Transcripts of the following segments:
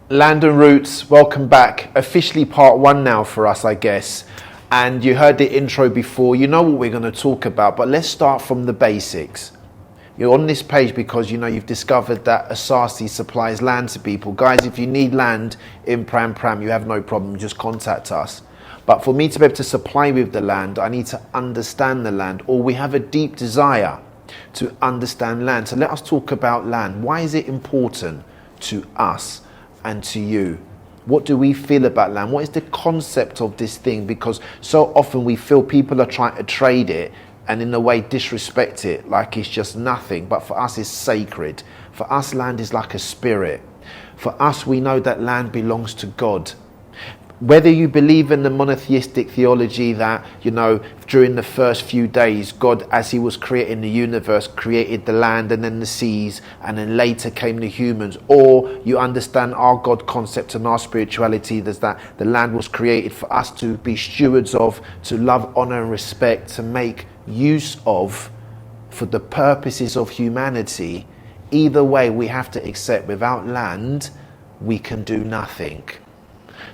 Land and Roots, welcome back. Officially part one now for us, I guess. And you heard the intro before, you know what we're going to talk about, but let's start from the basics. You're on this page because you know you've discovered that Asarci supplies land to people. Guys, if you need land in Prampram, you have no problem, just contact us. But for me to be able to supply with the land, I need to understand the land, or we have a deep desire to understand land. So let us talk about land. Why is it important to us and to you? What do we feel about land? What is the concept of this thing? Because so often we feel people are trying to trade it and in a way disrespect it like it's just nothing. But for us it's sacred. For us land is like a spirit. For us we know that land belongs to God. Whether you believe in the monotheistic theology that, you know, during the first few days, God, as he was creating the universe, created the land and then the seas, and then later came the humans, or you understand our God concept and our spirituality, there's that the land was created for us to be stewards of, to love, honor and respect, to make use of for the purposes of humanity. Either way, we have to accept without land, we can do nothing.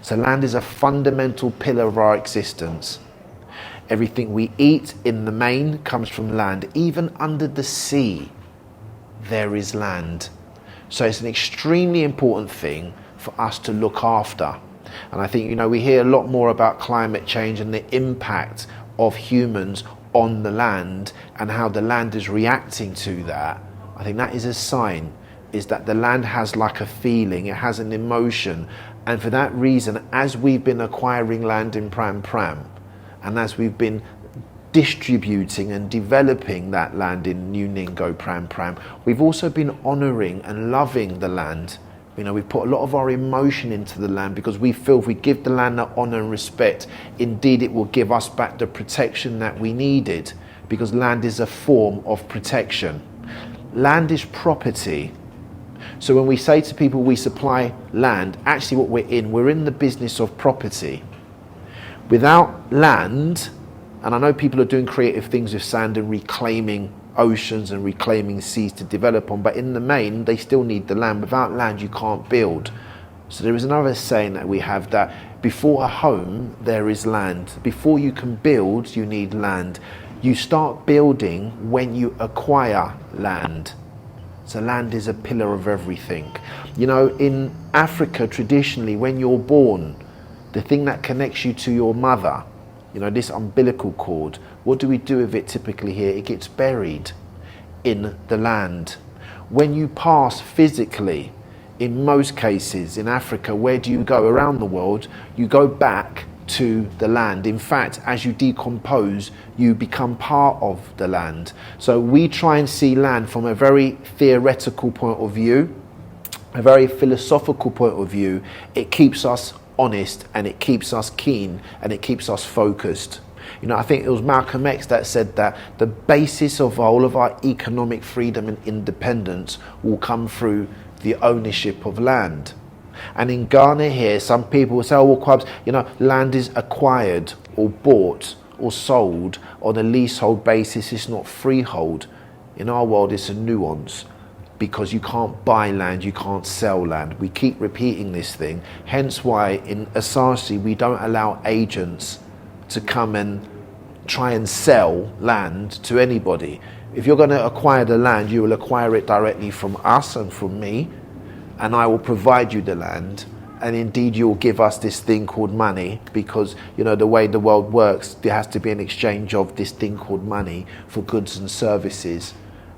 So land is a fundamental pillar of our existence. Everything we eat in the main comes from land. Even under the sea, there is land. So it's an extremely important thing for us to look after. And I think, you know, we hear a lot more about climate change and the impact of humans on the land and how the land is reacting to that. I think that is a sign, is that the land has like a feeling, it has an emotion. And for that reason, as we've been acquiring land in Prampram, and as we've been distributing and developing that land in New Ningo, Prampram, we've also been honouring and loving the land. You know, we've put a lot of our emotion into the land because we feel if we give the land that honour and respect, indeed it will give us back the protection that we needed, because land is a form of protection. Land is property. So when we say to people we supply land, actually what we're in the business of property. Without land, and I know people are doing creative things with sand and reclaiming oceans and reclaiming seas to develop on, but in the main, they still need the land. Without land, you can't build. So there is another saying that we have, that before a home, there is land. Before you can build, you need land. You start building when you acquire land. So land is a pillar of everything. You know, in Africa, traditionally, when you're born, the thing that connects you to your mother, you know, this umbilical cord, what do we do with it typically here? It gets buried in the land. When you pass physically, in most cases in Africa, where do you go? Around the world, you go back to the land. In fact, as you decompose, you become part of the land. So we try and see land from a very theoretical point of view, a very philosophical point of view. It keeps us honest and it keeps us keen and it keeps us focused. You know, I think it was Malcolm X that said that the basis of all of our economic freedom and independence will come through the ownership of land. And in Ghana here, some people will say, oh, well, Quabs, you know, land is acquired or bought or sold on a leasehold basis. It's not freehold. In our world, it's a nuance, because you can't buy land, you can't sell land. We keep repeating this thing. Hence why in Asarci, we don't allow agents to come and try and sell land to anybody. If you're going to acquire the land, you will acquire it directly from us and from me, and I will provide you the land, and indeed you'll give us this thing called money, because, you know, the way the world works, there has to be an exchange of this thing called money for goods and services,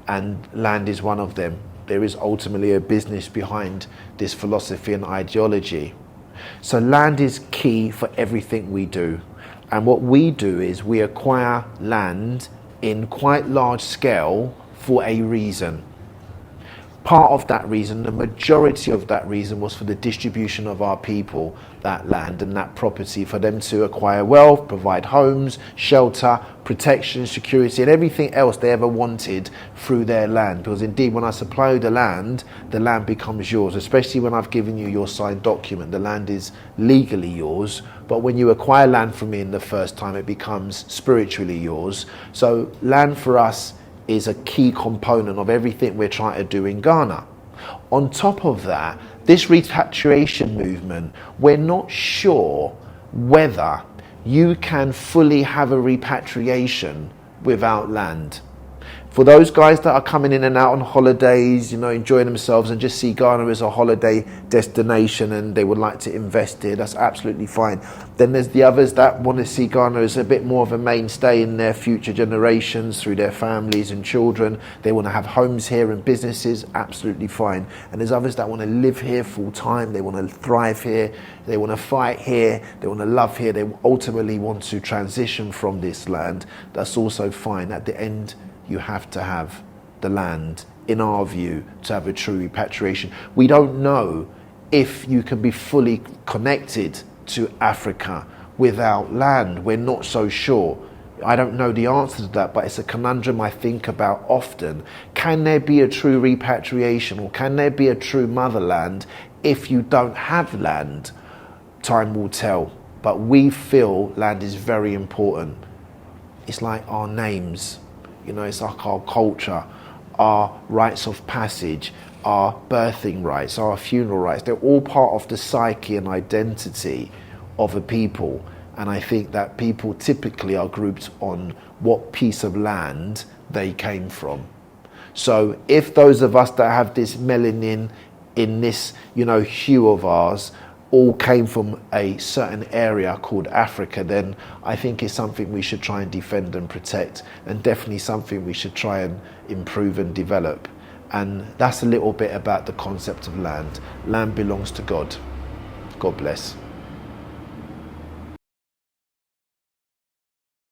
and land is one of them. There is ultimately a business behind this philosophy and ideology. So land is key for everything we do, and what we do is we acquire land in quite large scale for a reason. Part of that reason, the majority of that reason, was for the distribution of our people, that land and that property, for them to acquire wealth, provide homes, shelter, protection, security, and everything else they ever wanted through their land. Because indeed, when I supply you the land becomes yours, especially when I've given you your signed document. The land is legally yours, but when you acquire land from me in the first time, it becomes spiritually yours. So land for us is a key component of everything we're trying to do in Ghana. On top of that, this repatriation movement, we're not sure whether you can fully have a repatriation without land. For those guys that are coming in and out on holidays, you know, enjoying themselves and just see Ghana as a holiday destination and they would like to invest here, that's absolutely fine. Then there's the others that want to see Ghana as a bit more of a mainstay in their future generations through their families and children. They want to have homes here and businesses, absolutely fine. And there's others that want to live here full time, they want to thrive here, they want to fight here, they want to love here, they ultimately want to transition from this land. That's also fine. At the end, you have to have the land, in our view, to have a true repatriation. We don't know if you can be fully connected to Africa without land. We're not so sure. I don't know the answer to that, but it's a conundrum I think about often. Can there be a true repatriation, or can there be a true motherland if you don't have land? Time will tell, but we feel land is very important. It's like our names. You know, it's like our culture, our rites of passage, our birthing rights, our funeral rights. They're all part of the psyche and identity of a people. And I think that people typically are grouped on what piece of land they came from. So if those of us that have this melanin in this, you know, hue of ours, all came from a certain area called Africa, then I think it's something we should try and defend and protect, and definitely something we should try and improve and develop. And that's a little bit about the concept of land. Land belongs to God. God bless.